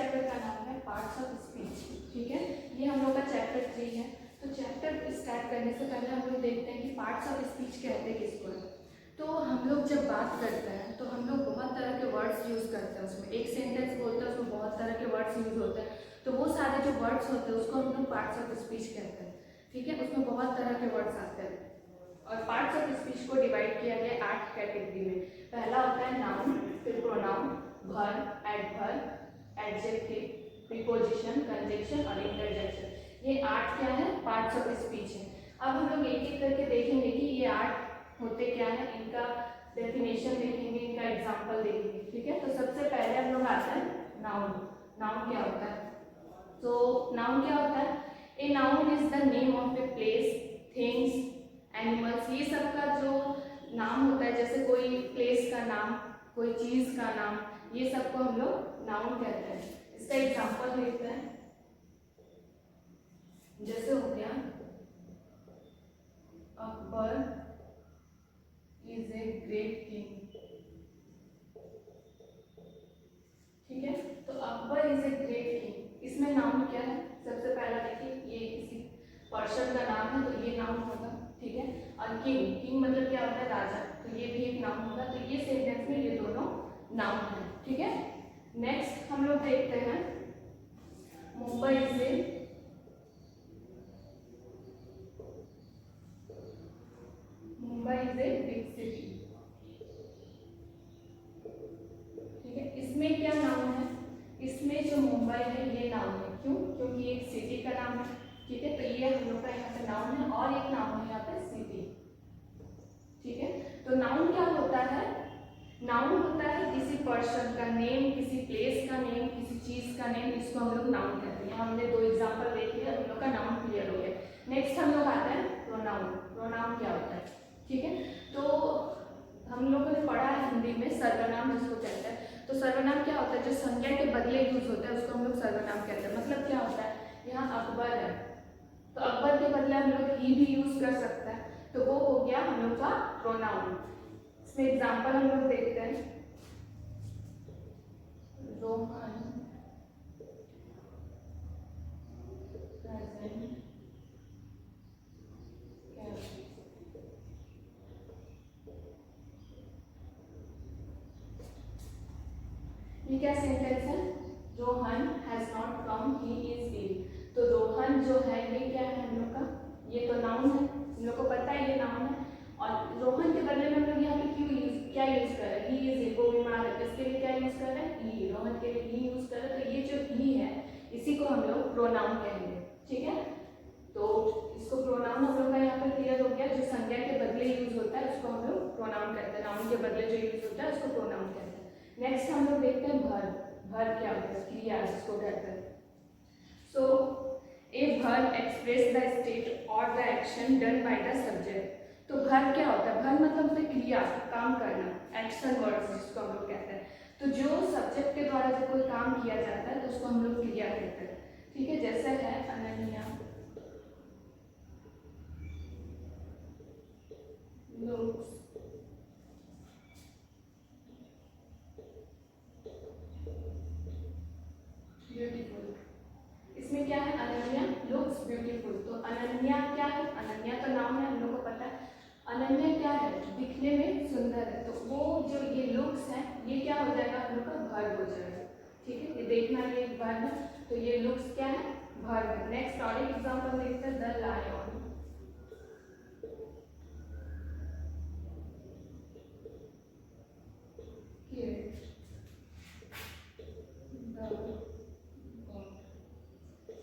Chapter का नाम है पार्ट्स ऑफ स्पीच। ठीक है, ये हम लोग का चैप्टर 3 है। तो चैप्टर स्टार्ट करने से पहले हम लोग देखते हैं कि पार्ट्स ऑफ स्पीच कहते किसको है। तो हम लोग जब बात करते हैं तो हम लोग बहुत तरह के वर्ड्स यूज़ करते हैं। उसमें एक सेंटेंस बोलते हैं, उसमें बहुत तरह के वर्ड्स यूज़ होते हैं। तो वो सारे जो वर्ड्स होते हैं उसको हम लोग पार्ट्स ऑफ स्पीच कहते हैं। ठीक है, उसमें बहुत तरह के वर्ड्स आते हैं और पार्ट्स ऑफ स्पीच को डिवाइड किया गया 8 कैटेगरी में। पहला होता है नाउन, फिर pronoun, verb, adverb, adjective, preposition, conjunction और इंटरजेक्शन। ये 8 क्या है, पार्ट्स ऑफ स्पीच है। अब हम लोग एक एक करके देखेंगे कि ये 8 होते क्या है, इनका डेफिनेशन देखेंगे, इनका एग्जाम्पल देखेंगे। ठीक है, तो सबसे पहले हम लोग आते हैं नाउन। नाउन क्या होता है? तो नाउन क्या होता है? A noun is the name of a place, things, animals. ये सब का जो नाम होता है, जैसे कोई प्लेस का नाम, कोई चीज का नाम, ये सबको हम लोग नाउन कहते हैं। इसका एग्जाम्पल देखते हैं। जैसे हो गया Akbar is a great king. ठीक है, तो Akbar is a great king, इसमें नाउन क्या है? सबसे पहला देखिए, ये किसी पर्सन का नाम है तो ये नाउन होगा। ठीक है, और किंग, किंग मतलब क्या होता है? राजा, तो ये भी एक नाउन होगा। तो ये सेंटेंस में ये दोनों नाउन है। ठीक है, नेक्स्ट हम लोग देखते हैं Mumbai is a big city. ठीक है, इसमें क्या नाउन है? इसमें जो मुंबई है ये नाउन है। क्यों? क्योंकि एक सिटी का नाम है। ठीक है, तो ये हम लोग का यहाँ पे नाउन है और एक नाउन है यहाँ पे सिटी। ठीक है, तो नाउन क्या होता है? नाउन होता है किसी पर्सन का नेम, किसी प्लेस का नेम, किसी चीज का नेम, इसको हम लोग नाउन कहते हैं। यहाँ हमने 2 एग्जाम्पल देख लिया, हम लोग का नाउन क्लियर हो गया। नेक्स्ट हम लोग आते हैं प्रोनाउन। प्रोनाउन क्या होता है? ठीक है, तो हम लोगों ने पढ़ा है हिंदी में सर्वनाम जिसको कहते हैं। तो सर्वनाम क्या होता है? जो संज्ञा के बदले यूज होता है उसको हम लोग सर्वनाम कहते हैं। मतलब क्या होता है? यहाँ अकबर है तो अकबर के बदले हम लोग ही भी यूज कर सकते हैं, तो वो हो गया हम लोग का प्रोनाउन। इसमें एग्जाम्पल हम लोग देखते हैं। रोहन प्रेजेंट, ये क्या सेंटेंस है? Rohan has not come, he is ill. तो रोहन जो है ये क्या है हम लोग का? ये तो नाउन है, हम लोग को पता है ये नाउन है। और रोहन के बदले में हम लोग यहाँ पे क्या यूज कर रहे हैं? ही इज इल, वो बीमार है, इसके लिए क्या यूज कर रहे हैं? ही। रोहन के लिए ही यूज कर रहे हैं। तो ये जो ही है इसी को हम लोग प्रोनाउन कहेंगे। ठीक है, तो इसको प्रोनाउन हम लोग का यहाँ पे क्लियर हो गया। जो संज्ञा के बदले यूज होता है उसको हम लोग प्रोनाउन कहते हैं। नाउन के बदले जो यूज होता है उसको प्रोनाउन कहते हैं। नेक्स्ट हम लोग देखते हैं वर्ब। वर्ब क्या होता है? क्रिया जिसको कहते हैं। So a verb express the state और the action done by the subject. तो वर्ब क्या होता है? वर्ब मतलब होता है क्रिया, काम करना, एक्शन वर्ड्स जिसको हम लोग कहते हैं। तो जो सब्जेक्ट के द्वारा जब कोई काम किया जाता है तो उसको हम लोग क्रिया कहते हैं। ठीक है, जैसे है अनन्या looks ब्यूटीफुल। इसमें क्या है? Ananya looks beautiful. तो अनन्या क्या है? अनन्या तो नाम है, हम लोग को पता है। अनन्या क्या है? दिखने में सुंदर है। तो वो जो ये लुक्स है ये क्या हो जाएगा? हम लोग का वर्ब हो जाएगा। ठीक है, ये देखना ये एक वर्ब है, तो ये लुक्स क्या है? वर्ब है। नेक्स्ट और एक एग्जांपल देखते हैं, द लायन।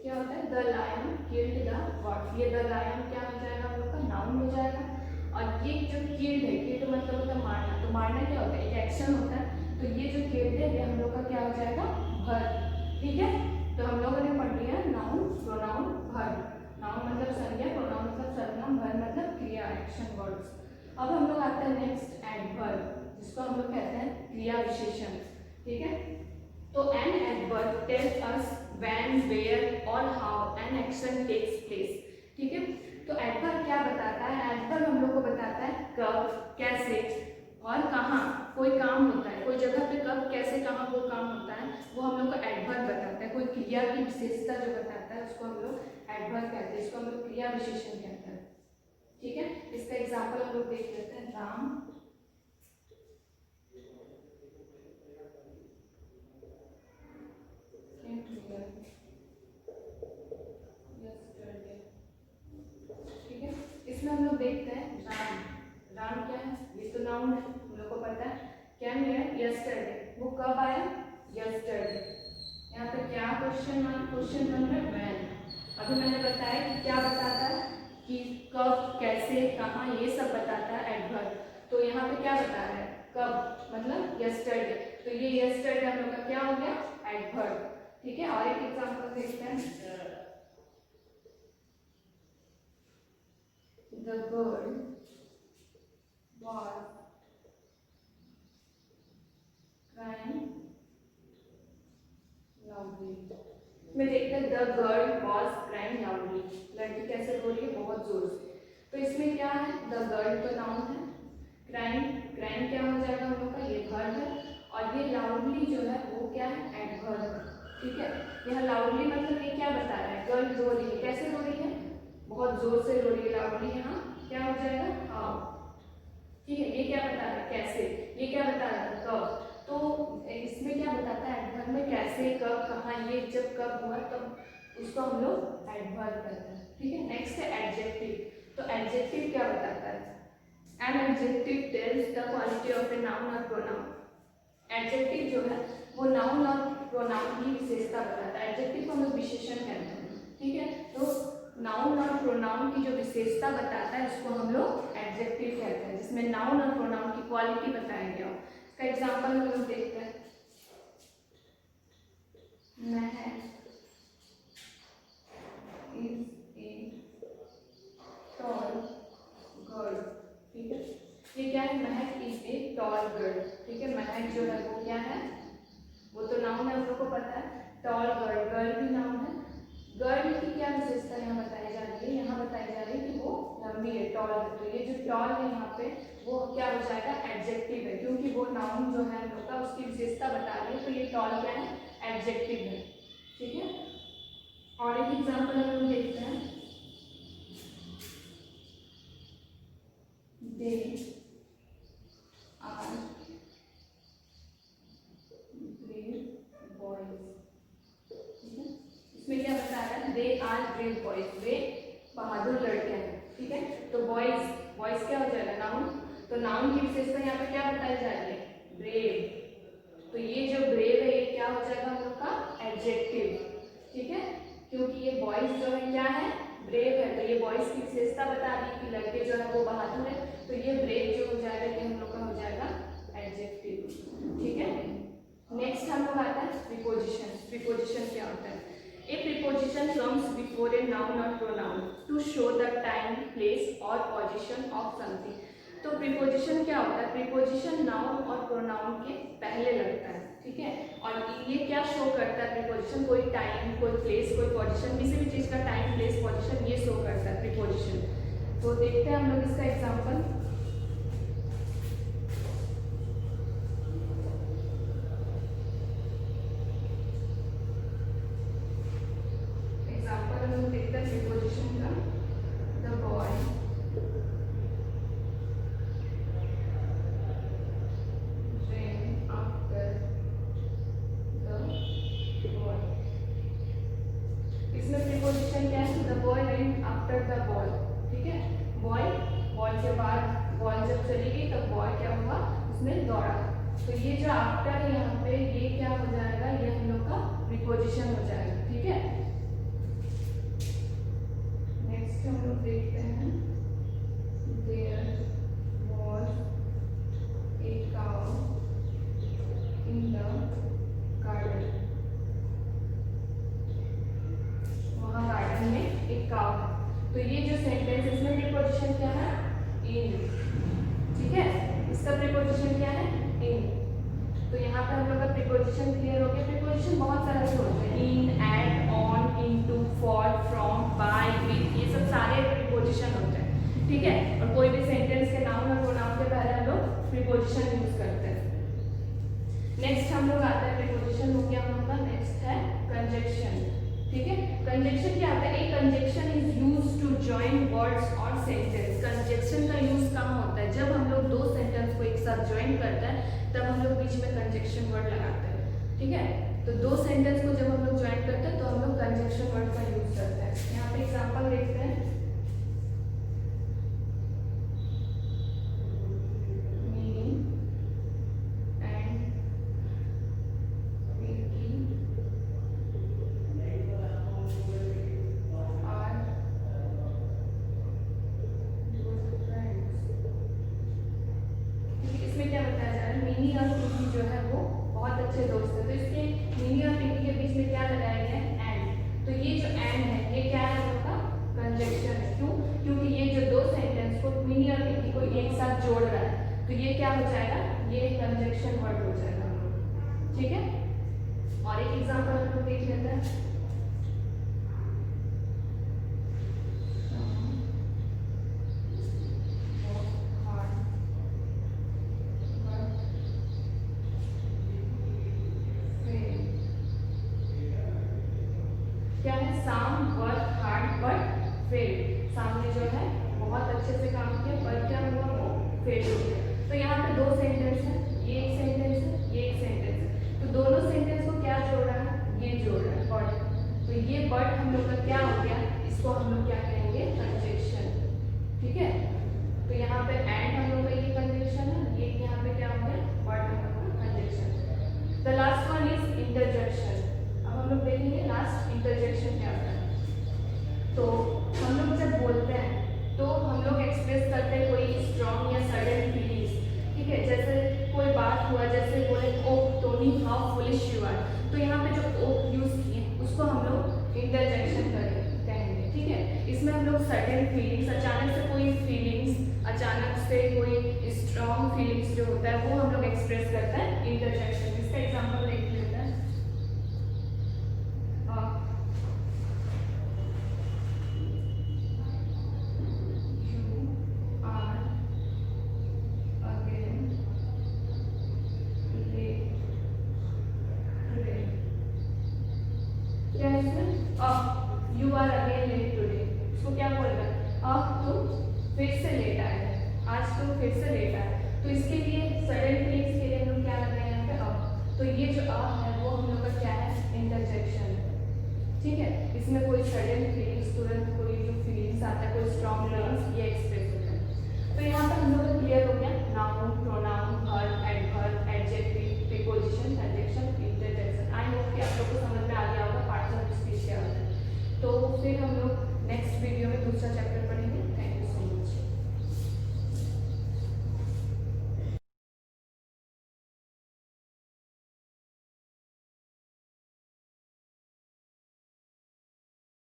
क्या होता है? The lion killed the god. ये द लायन क्या हो जाएगा? हम लोग का नाउन हो जाएगा। और ये जो किल्ड है, किल्ड मतलब होता है मारना। तो मारना क्या होता है? एक एक्शन होता है। तो ये जो किल्ड है ये हम लोग का क्या हो जाएगा? वर्ब। ठीक है, तो हम लोगों ने पढ़ लिया नाउन, प्रोनाउन, वर्ब। नाउन मतलब संज्ञा, प्रोनाउन मतलब सर्वनाम, वर्ब मतलब क्रिया, एक्शन वर्ड्स। अब हम लोग आते हैं नेक्स्ट एडवर्ब, जिसको हम लोग कहते हैं क्रिया विशेषण। ठीक है, तो an adverb tells us when, where और how an action takes place. ठीक है, तो एडवर्ब क्या बताता है? एडवर्ब हम लोग को बताता है कब, कैसे और कहाँ कोई काम होता है। कोई जगह पे कब, कैसे, कहाँ वो काम होता है, वो हम लोग को एडवर्ब बताता है। क्रिया की विशेषता जो बताता है उसको हम लोग एडवर्ब कहते हैं, इसको हम लोग क्रिया विशेषण कहते हैं। ठीक है, इसका एग्जाम्पल हम लोग देख लेते हैं। राम ठीक है, इसमें हम लोग देखते हैं राम, राम क्या है, ये तो नाउन है, हम लोग को पता है। क्या नहीं है, यस्टरडे, वो कब आया, यस्टरडे। यहाँ पे क्या क्वेश्चन बन रहा है, व्हेन। अभी मैंने बताया कि क्या बताता है कि कब, कैसे, कहाँ, ये सब बताता है एडवर्ब। तो यहाँ पे क्या बता रहा है, कब मतलब यस्टरडे, तो ये यस्टरडे हम लोग का क्या हो गया, एडवर्ब। ठीक है, और एक एग्जांपल देखते हैं। The bird was crying loudly। में देखते हैं the girl was crying loudly, लड़की कैसे रो रही है, बहुत जोर से। तो इसमें क्या है, the girl तो नाउन है, crying क्या हो जाएगा हम लोग का, ये वर्ब है, और ये loudly जो है वो क्या है, एडवर्ब है। ठीक है, यह loudly मतलब ये क्या बता रहा है, गर्ल रो रही है, कैसे रो रही है, बहुत जोर से रो रही है, लाउडली। यहाँ क्या हो जाएगा, हाउ। ठीक है, ये क्या बता रहा है, कैसे, ये क्या बता रहा है, कब। तो इसमें क्या बताता है, एडवर्ब में कैसे, कब, कहाँ, ये जब कब हुआ तब उसको हम लोग एडवर्ब करते हैं। ठीक है, नेक्स्ट है एडजेक्टिव। तो एडजेक्टिव क्या बताता है, an adjective tells the quality of A noun और प्रोनाउन। एडजेक्टिव जो है वो नाउन और प्रोनाउन की विशेषता बताता है, एडजेक्टिव को हम लोग विशेषण कहते हैं। ठीक है, तो नाउन और प्रोनाउन की जो विशेषता बताता है उसको हम लोग एडजेक्टिव कहते हैं, जिसमें नाउन और प्रोनाउन की क्वालिटी बताया गया हो। इसका एग्जांपल हम लोग देखते हैं। महक इज ए टॉल गर्ल। ठीक है, ये क्या है, महक इज ए टॉल गर्ल। ठीक है, महक जो है वो क्या है, वो तो नाउन है, हम लोग को पता है। टॉल गर्ल, गर्ल भी नाउन है। गर्ल की क्या विशेषता यहाँ बताई जा रही है, यहाँ बताई जा रही है कि वो लंबी है, टॉल है। तो ये जो टॉल है यहाँ पे वो क्या हो जाएगा, एडजेक्टिव है, क्योंकि वो नाउन जो है हम लोग का उसकी विशेषता बता रही है, तो ये टॉल क्या है, एडजेक्टिव है। ठीक है, और एक एग्जाम्पल हम लोग देखते हैं। They are brave boys. ठीक है, इसमें क्या बता रहा है, दे आर ब्रेव बॉयज, वे बहादुर लड़के हैं। ठीक है, तो बॉयज, बॉयज क्या हो जाएगा, नाउन। तो नाउन की विशेषता यहाँ पे क्या बताई जा रही है, ब्रेव। तो ये जो ब्रेव है ये क्या हो जाएगा हम लोग का, एडजेक्टिव। ठीक है, क्योंकि ये बॉयज जो है क्या है, ब्रेव है, तो ये बॉयज की विशेषता बता रही है कि लड़के जो है वो बहादुर है, तो ये ब्रेव जो हो जाएगा ये हम लोग का हो जाएगा एडजेक्टिव। ठीक है, नेक्स्ट हम लोग आता है प्रीपोजिशन। प्रीपोजिशन क्या होता है, a preposition comes before a noun और pronoun to show the time, place और पोजीशन ऑफ समथिंग। तो प्रीपोजिशन क्या होता है, प्रीपोजिशन नाउन और प्रोनाउन के पहले लगता है। ठीक है, और ये क्या शो करता है, प्रीपोजिशन कोई टाइम, कोई प्लेस, कोई पोजीशन, किसी भी चीज़ का टाइम, प्लेस, पोजीशन ये शो करता है प्रीपोजिशन। तो देखते हैं हम लोग इसका एग्जाम्पल। प्रीपोजिशन का, the boy ran after the ball। इसमें प्रीपोजिशन क्या है, the boy ran after the ball। ठीक है, बॉय, बॉल के बाद बॉल जब चली गई तब बॉय क्या हुआ, उसमें दौड़ा। तो ये जो आफ्टर है यहाँ पे ये क्या हो जाएगा, ये हम लोग का प्रीपोजिशन हो जाएगा। ठीक है, हम लोग देखते हैं। There was a cow in the garden। वहाँ गार्डन में एक काव है। तो ये जो सेंटेंस इसमें प्रीपोजिशन क्या है, इन। ठीक है, इसका प्रीपोजिशन क्या है, इन। तो यहाँ पे हम लोग का प्रीपोजिशन क्लियर हो गया। प्रीपोजिशन बहुत सारे से होते हैं, in, at, on, into, for, from, by, with, ये सब सारे प्रीपोजिशन होते हैं। ठीक है, और कोई भी सेंटेंस के नाउन और प्रोनाउन के पहले हम लोग प्रीपोजिशन यूज करते हैं। नेक्स्ट हम लोग आता है, प्रीपोजिशन हो गया हम लोग का, नेक्स्ट है कंजक्शन। ठीक है। कंजक्शन क्या होता है? A conjunction is used to join words और सेंटेंस। कंजक्शन का यूज कहाँ होता है? जब हम लोग दो सेंटेंस को एक साथ ज्वाइन करते हैं तब हम लोग बीच में कंजक्शन वर्ड लगाते हैं, ठीक है। तो दो सेंटेंस को जब हम लोग ज्वाइन करते हैं तो हम लोग कंजक्शन वर्ड का यूज करते हैं। यहाँ पे एग्जांपल देखते हैं। जोड़ रहा है तो ये क्या हो जाएगा? ये कंजक्शन वर्ड हो जाएगा हम लोग, ठीक है। और एक एग्जांपल हम लोग देख लेते हैं। क्या है? साम वर्क हार्ड बट फेल्ड। सामने जो है बहुत अच्छे से काम किया पर क्या हुआ? वो फेल हो गया। तो यहाँ पे दो सेंटेंस है, ये एक सेंटेंस है, ये एक सेंटेंस है। तो दोनों सेंटेंस को क्या जोड़ रहा है? ये जोड़ रहा है बट। तो ये बट हम लोग का क्या हो गया? इसको हम लोग क्या कहेंगे? कंजक्शन, ठीक है। तो यहाँ पे एंड हम लोग का ये कंजक्शन है, ये यहाँ पे क्या हो गया? बट हम लोग का conjunction. The last one is interjection. अब हम लोग देखेंगे लास्ट इंटरजेक्शन क्या होता है। तो हम लोग जब बोलते हैं तो हम लोग एक्सप्रेस करते हैं कोई स्ट्रॉन्ग या सडन फीलिंग्स, ठीक है। जैसे कोई बात हुआ, जैसे बोले oh Tony how foolish you are, तो यहाँ पे जो ओह यूज किए उसको हम लोग इंटरजेक्शन कहेंगे, ठीक है। इसमें हम लोग सडन फीलिंग्स, अचानक से कोई फीलिंग्स, अचानक से कोई स्ट्रॉन्ग फीलिंग्स जो होता है वो हम लोग एक्सप्रेस करते हैं इंटरजेक्शन। इसका एग्जाम्पल देख लेते हैं। You are again late today. इसको क्या बोल रहा है? अब तुम फिर से लेट आए हैं, आज तुम फिर से लेट आए। तो इसके लिए सडन फीलिंग्स के लिए हम लोग क्या लगाए यहाँ पे? अब। तो ये जो अब है वो हम लोग का क्या है? इंटरजेक्शन है, ठीक है। इसमें कोई सडन फीलिंग्स, तुरंत कोई जो फीलिंग्स आता है, कोई स्ट्रॉन्ग फीलिंग्स, ये एक्सप्रेस होता है। तो यहाँ पर हम